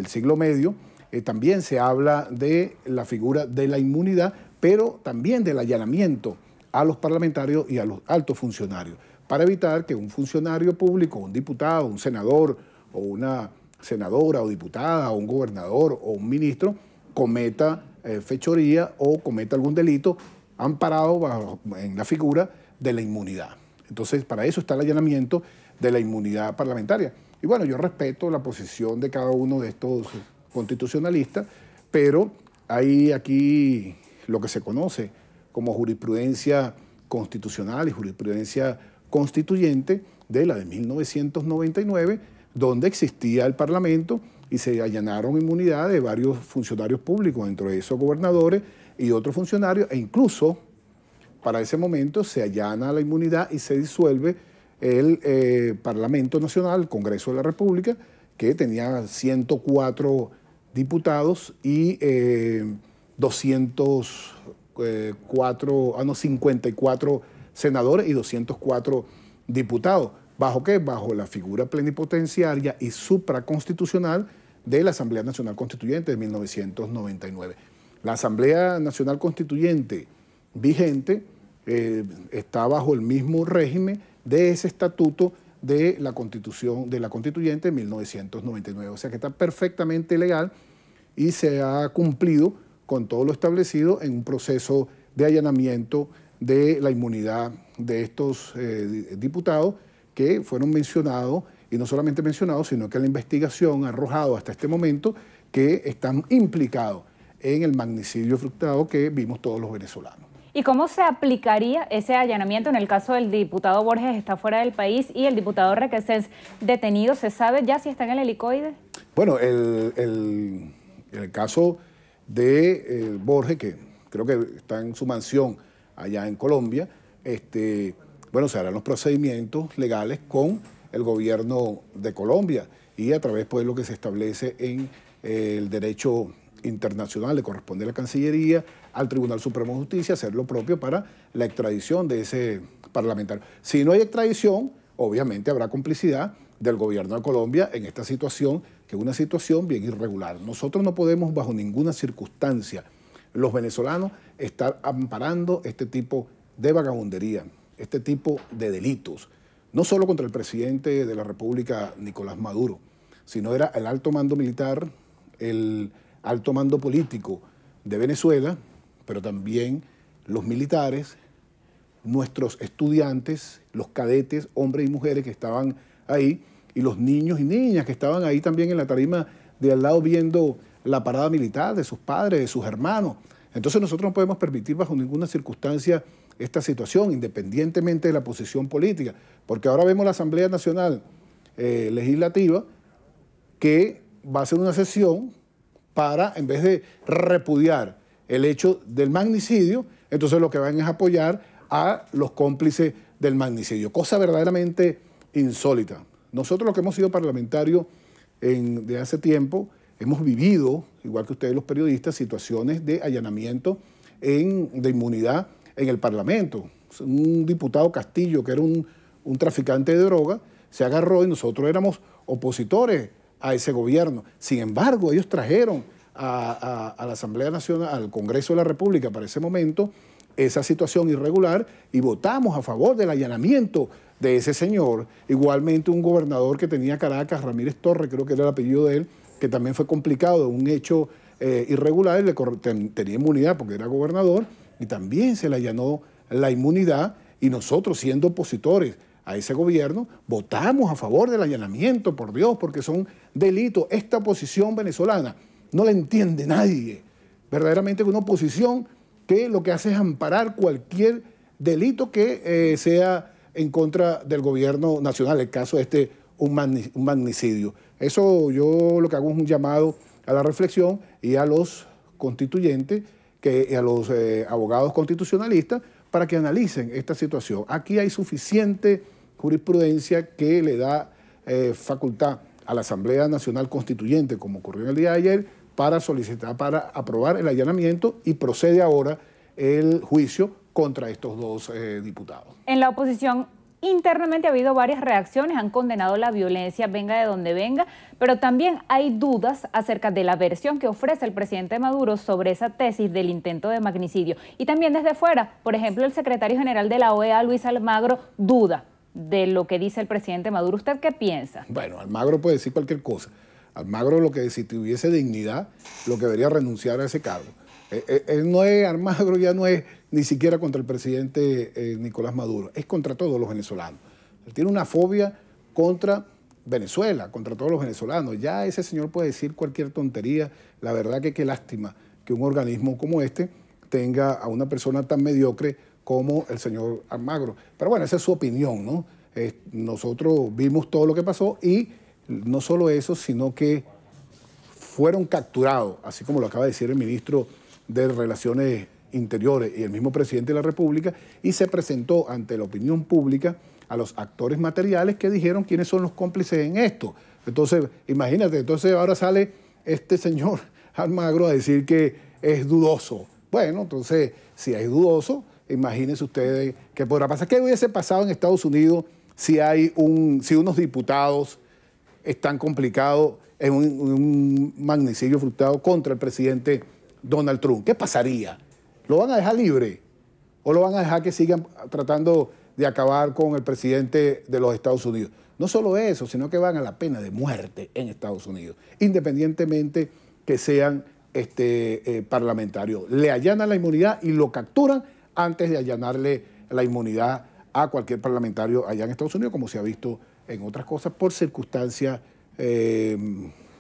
siglo medio, también se habla de la figura de la inmunidad, pero también del allanamiento a los parlamentarios y a los altos funcionarios, para evitar que un funcionario público, un diputado, un senador o una senadora o diputada o un gobernador o un ministro cometa fechoría o cometa algún delito amparado en la figura de la inmunidad. Entonces, para eso está el allanamiento de la inmunidad parlamentaria. Y bueno, yo respeto la posición de cada uno de estos constitucionalistas, pero hay aquí lo que se conoce como jurisprudencia constitucional y jurisprudencia constituyente de la de 1999, donde existía el Parlamento y se allanaron inmunidades de varios funcionarios públicos, dentro de esos gobernadores y otros funcionarios, e incluso para ese momento se allana la inmunidad y se disuelve el Parlamento Nacional, el Congreso de la República, que tenía 104 diputados y 54 senadores y 204 diputados. ¿Bajo qué? Bajo la figura plenipotenciaria y supraconstitucional de la Asamblea Nacional Constituyente de 1999. La Asamblea Nacional Constituyente vigente está bajo el mismo régimen de ese estatuto de la Constitución de la Constituyente de 1999. O sea que está perfectamente legal y se ha cumplido con todo lo establecido en un proceso de allanamiento de la inmunidad de estos diputados que fueron mencionados, y no solamente mencionados, sino que la investigación ha arrojado hasta este momento que están implicados en el magnicidio frustrado que vimos todos los venezolanos. ¿Y cómo se aplicaría ese allanamiento en el caso del diputado Borges está fuera del país y el diputado Requesens detenido? ¿Se sabe ya si está en el helicoide? Bueno, el caso de Borges, que creo que está en su mansión allá en Colombia, bueno, se harán los procedimientos legales con el gobierno de Colombia y a través pues, de lo que se establece en el derecho internacional, le corresponde a la Cancillería, al Tribunal Supremo de Justicia, hacer lo propio para la extradición de ese parlamentario. Si no hay extradición, obviamente habrá complicidad del gobierno de Colombia en esta situación, que es una situación bien irregular. Nosotros no podemos bajo ninguna circunstancia, los venezolanos, estar amparando este tipo de vagabundería, este tipo de delitos, no solo contra el presidente de la República, Nicolás Maduro, sino era el alto mando militar, el alto mando político de Venezuela, pero también los militares, nuestros estudiantes, los cadetes, hombres y mujeres que estaban ahí, y los niños y niñas que estaban ahí también en la tarima de al lado viendo la parada militar de sus padres, de sus hermanos. Entonces nosotros no podemos permitir bajo ninguna circunstancia esta situación, independientemente de la posición política, porque ahora vemos la Asamblea Nacional Legislativa que va a hacer una sesión para, en vez de repudiar el hecho del magnicidio, entonces lo que van es apoyar a los cómplices del magnicidio. Cosa verdaderamente insólita. Nosotros los que hemos sido parlamentarios de hace tiempo, hemos vivido, igual que ustedes los periodistas, situaciones de allanamiento de inmunidad en el Parlamento. Un diputado Castillo, que era un traficante de droga, se agarró y nosotros éramos opositores a ese gobierno. Sin embargo, ellos trajeron a la Asamblea Nacional, al Congreso de la República para ese momento, esa situación irregular y votamos a favor del allanamiento de ese señor. Igualmente un gobernador que tenía Caracas, Ramírez Torres, creo que era el apellido de él, que también fue complicado de un hecho irregular, y tenía inmunidad porque era gobernador, y también se le allanó la inmunidad, y nosotros, siendo opositores a ese gobierno, votamos a favor del allanamiento, por Dios, porque son delitos. Esta oposición venezolana no la entiende nadie. Verdaderamente es una oposición que lo que hace es amparar cualquier delito que sea en contra del gobierno nacional, el caso un magnicidio. Eso yo lo que hago es un llamado a la reflexión y a los constituyentes, y a los abogados constitucionalistas, para que analicen esta situación. Aquí hay suficiente jurisprudencia que le da facultad a la Asamblea Nacional Constituyente, como ocurrió en el día de ayer, para solicitar, para aprobar el allanamiento, y procede ahora el juicio contra estos dos diputados. En la oposición internamente ha habido varias reacciones, han condenado la violencia, venga de donde venga, pero también hay dudas acerca de la versión que ofrece el presidente Maduro sobre esa tesis del intento de magnicidio. Y también desde fuera, por ejemplo, el secretario general de la OEA, Luis Almagro, duda de lo que dice el presidente Maduro. ¿Usted qué piensa? Bueno, Almagro puede decir cualquier cosa. Almagro, lo que si tuviese dignidad, lo que debería renunciar a ese cargo. Él no es, Almagro ya no es ni siquiera contra el presidente Nicolás Maduro, es contra todos los venezolanos. Él tiene una fobia contra Venezuela, contra todos los venezolanos. Ya ese señor puede decir cualquier tontería. La verdad que qué lástima que un organismo como este tenga a una persona tan mediocre como el señor Almagro. Pero bueno, esa es su opinión, ¿no? Nosotros vimos todo lo que pasó y no solo eso, sino que fueron capturados, así como lo acaba de decir el ministro de Relaciones Interiores y el mismo presidente de la República, y se presentó ante la opinión pública a los actores materiales que dijeron quiénes son los cómplices en esto. Entonces, imagínate, entonces ahora sale este señor Almagro a decir que es dudoso. Bueno, entonces, si es dudoso, imagínense ustedes qué podrá pasar. ¿Qué hubiese pasado en Estados Unidos si unos diputados están complicados en un magnicidio frustrado contra el presidente Donald Trump? ¿Qué pasaría? ¿Lo van a dejar libre? ¿O lo van a dejar que sigan tratando de acabar con el presidente de los Estados Unidos? No solo eso, sino que van a la pena de muerte en Estados Unidos, independientemente que sean parlamentarios. Le allanan la inmunidad y lo capturan antes de allanarle la inmunidad a cualquier parlamentario allá en Estados Unidos, como se ha visto en otras cosas, por circunstancias,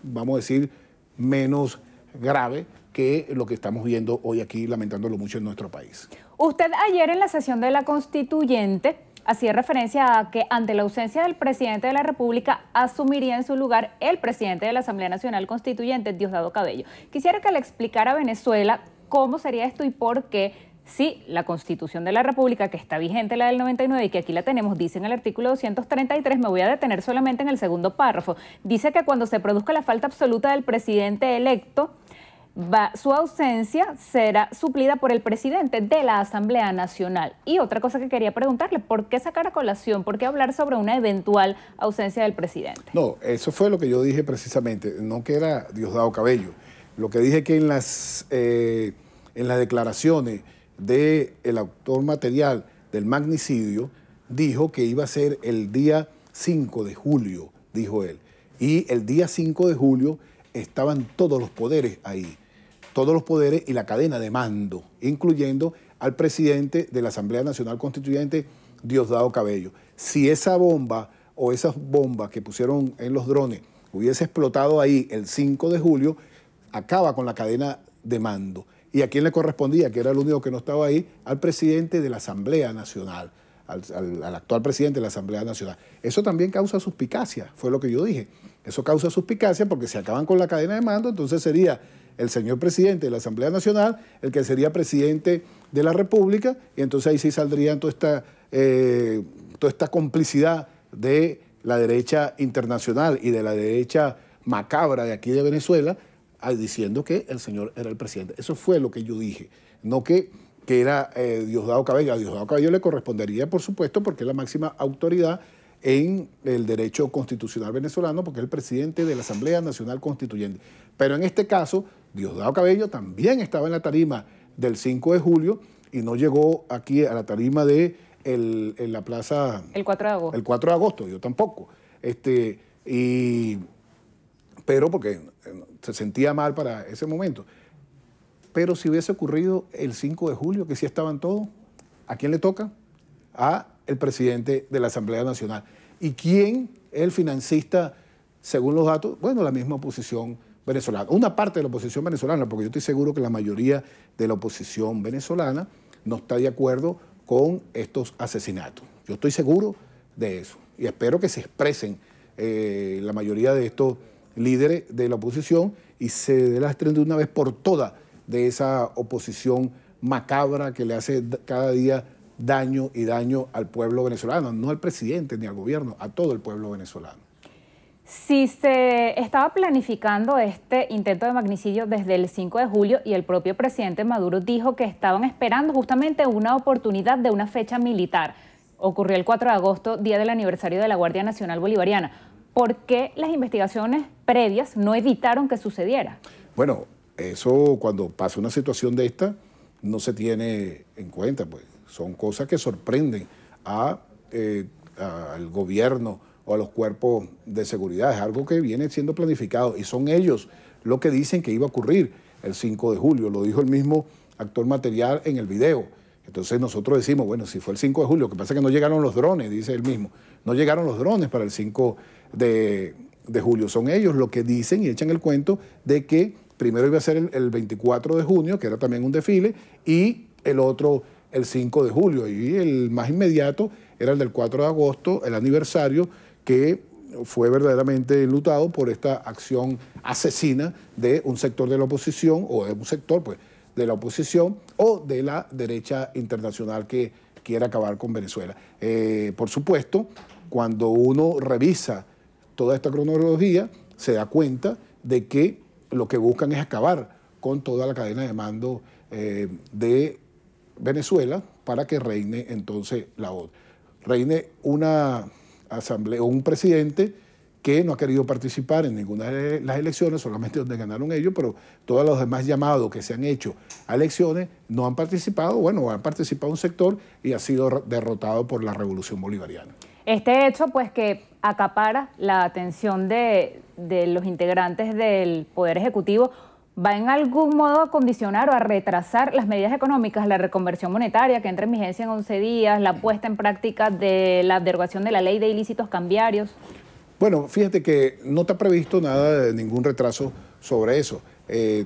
vamos a decir, menos graves que lo que estamos viendo hoy aquí, lamentándolo mucho en nuestro país. Usted ayer en la sesión de la Constituyente hacía referencia a que ante la ausencia del presidente de la República asumiría en su lugar el presidente de la Asamblea Nacional Constituyente, Diosdado Cabello. Quisiera que le explicara a Venezuela cómo sería esto y por qué, si la Constitución de la República, que está vigente, la del 99, y que aquí la tenemos, dice en el artículo 233, me voy a detener solamente en el segundo párrafo, dice que cuando se produzca la falta absoluta del presidente electo, su ausencia será suplida por el presidente de la Asamblea Nacional. Y otra cosa que quería preguntarle, ¿por qué sacar a colación? ¿Por qué hablar sobre una eventual ausencia del presidente? No, eso fue lo que yo dije precisamente, no que era Diosdado Cabello. Lo que dije que en las declaraciones del autor material del magnicidio, dijo que iba a ser el día 5 de julio, dijo él. Y el día 5 de julio estaban todos los poderes ahí. Todos los poderes y la cadena de mando, incluyendo al presidente de la Asamblea Nacional Constituyente, Diosdado Cabello. Si esa bomba o esas bombas que pusieron en los drones hubiese explotado ahí el 5 de julio, acaba con la cadena de mando. ¿Y a quién le correspondía? Que era el único que no estaba ahí, al presidente de la Asamblea Nacional, al actual presidente de la Asamblea Nacional. Eso también causa suspicacia, fue lo que yo dije. Eso causa suspicacia porque si acaban con la cadena de mando, entonces sería el señor presidente de la Asamblea Nacional, el que sería presidente de la República, y entonces ahí sí saldría toda esta complicidad de la derecha internacional y de la derecha macabra de aquí de Venezuela, diciendo que el señor era el presidente. Eso fue lo que yo dije, no que era Diosdado Cabello. A Diosdado Cabello le correspondería, por supuesto, porque es la máxima autoridad en el derecho constitucional venezolano, porque es el presidente de la Asamblea Nacional Constituyente. Pero en este caso, Diosdado Cabello también estaba en la tarima del 5 de julio y no llegó aquí a la tarima de en la plaza... El 4 de agosto. El 4 de agosto, yo tampoco. Pero porque se sentía mal para ese momento. Pero si hubiese ocurrido el 5 de julio, que sí estaban todos, ¿a quién le toca? A el presidente de la Asamblea Nacional. ¿Y quién es el financista, según los datos? Bueno, la misma oposición venezolana. Una parte de la oposición venezolana, porque yo estoy seguro que la mayoría de la oposición venezolana no está de acuerdo con estos asesinatos. Yo estoy seguro de eso. Y espero que se expresen la mayoría de estos líderes de la oposición y se delastren de una vez por todas de esa oposición macabra que le hace cada día daño y daño al pueblo venezolano, no al presidente ni al gobierno, a todo el pueblo venezolano. Si se estaba planificando este intento de magnicidio desde el 5 de julio y el propio presidente Maduro dijo que estaban esperando justamente una oportunidad de una fecha militar. Ocurrió el 4 de agosto, día del aniversario de la Guardia Nacional Bolivariana. ¿Por qué las investigaciones previas no evitaron que sucediera? Bueno, eso cuando pasa una situación de esta no se tiene en cuenta, pues son cosas que sorprenden al gobierno o a los cuerpos de seguridad. Es algo que viene siendo planificado y son ellos lo que dicen que iba a ocurrir el 5 de julio. Lo dijo el mismo actor material en el video. Entonces nosotros decimos, bueno, si fue el 5 de julio, lo que pasa es que no llegaron los drones, dice él mismo. No llegaron los drones para el 5 de julio. Son ellos los que dicen y echan el cuento de que primero iba a ser el 24 de junio, que era también un desfile, y el otro el 5 de julio. Y el más inmediato era el del 4 de agosto, el aniversario, que fue verdaderamente enlutado por esta acción asesina de un sector de la oposición, o de un sector pues, de la oposición, o de la derecha internacional que quiere acabar con Venezuela. Por supuesto, cuando uno revisa toda esta cronología, se da cuenta de que lo que buscan es acabar con toda la cadena de mando de Venezuela para que reine entonces la otra. Reine una asamblea o un presidente que no ha querido participar en ninguna de las elecciones, solamente donde ganaron ellos, pero todos los demás llamados que se han hecho a elecciones no han participado, bueno, han participado un sector y ha sido derrotado por la Revolución Bolivariana. Este hecho, pues, que acapara la atención de los integrantes del Poder Ejecutivo, ¿va en algún modo a condicionar o a retrasar las medidas económicas, la reconversión monetaria que entra en vigencia en 11 días, la puesta en práctica de la derogación de la ley de ilícitos cambiarios? Bueno, fíjate que no está previsto nada de ningún retraso sobre eso.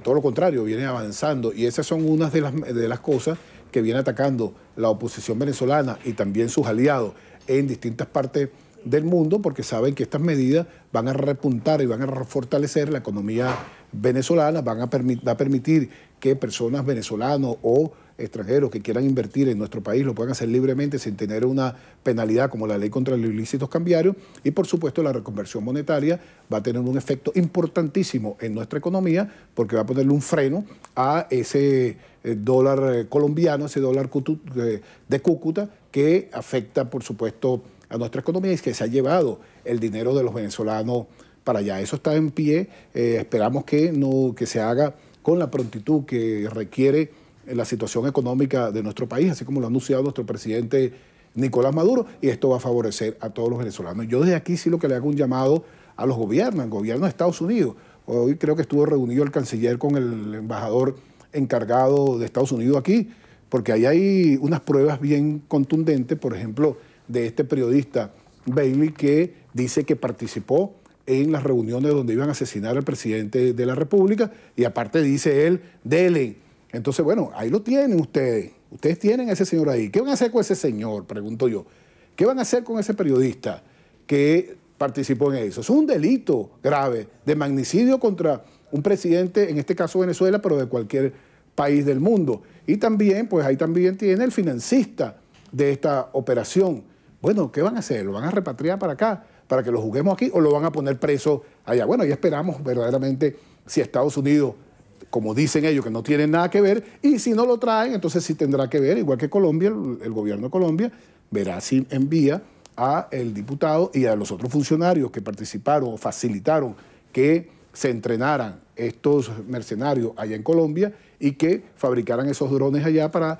Todo lo contrario, viene avanzando y esas son unas de las cosas que viene atacando la oposición venezolana y también sus aliados en distintas partes del mundo, porque saben que estas medidas van a repuntar y van a fortalecer la economía venezolana, va a permitir que personas venezolanos o extranjeros que quieran invertir en nuestro país lo puedan hacer libremente sin tener una penalidad como la ley contra los ilícitos cambiarios, y por supuesto la reconversión monetaria va a tener un efecto importantísimo en nuestra economía porque va a ponerle un freno a ese dólar colombiano, ese dólar de Cúcuta que afecta por supuesto a nuestra economía y que se ha llevado el dinero de los venezolanos para allá. Eso está en pie, esperamos que se haga con la prontitud que requiere la situación económica de nuestro país, así como lo ha anunciado nuestro presidente Nicolás Maduro, y esto va a favorecer a todos los venezolanos. Yo desde aquí sí lo que le hago un llamado a los gobiernos, al gobierno de Estados Unidos. Hoy creo que estuvo reunido el canciller con el embajador encargado de Estados Unidos aquí, porque ahí hay unas pruebas bien contundentes, por ejemplo, de este periodista Bailey que dice que participó en las reuniones donde iban a asesinar al presidente de la República y aparte dice él, dele. Entonces, bueno, ahí lo tienen ustedes. Ustedes tienen a ese señor ahí. ¿Qué van a hacer con ese señor? Pregunto yo. ¿Qué van a hacer con ese periodista que participó en eso. Es un delito grave de magnicidio contra un presidente, en este caso Venezuela, pero de cualquier país del mundo. Y también, pues ahí también tiene el financista de esta operación. Bueno, ¿qué van a hacer? ¿Lo van a repatriar para acá, para que lo juzguemos aquí, o lo van a poner preso allá? Bueno, ya esperamos verdaderamente si Estados Unidos, como dicen ellos, que no tienen nada que ver, y si no lo traen, entonces sí tendrá que ver, igual que Colombia, el gobierno de Colombia verá si envía a el diputado y a los otros funcionarios que participaron o facilitaron que se entrenaran estos mercenarios allá en Colombia y que fabricaran esos drones allá para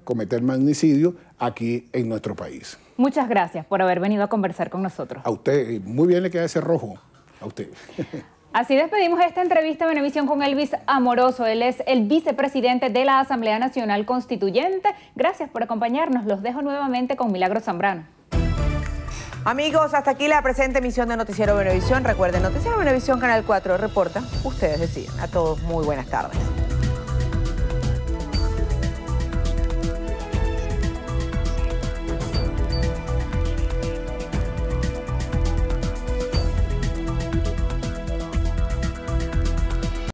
cometer magnicidio aquí en nuestro país. Muchas gracias por haber venido a conversar con nosotros. A usted, muy bien le queda ese rojo, a usted. Así despedimos esta entrevista de Venevisión con Elvis Amoroso. Él es el vicepresidente de la Asamblea Nacional Constituyente. Gracias por acompañarnos. Los dejo nuevamente con Milagros Zambrano. Amigos, hasta aquí la presente emisión de Noticiero Venevisión. Recuerden, Noticiero Venevisión Canal 4 reporta. Ustedes deciden. A todos, muy buenas tardes.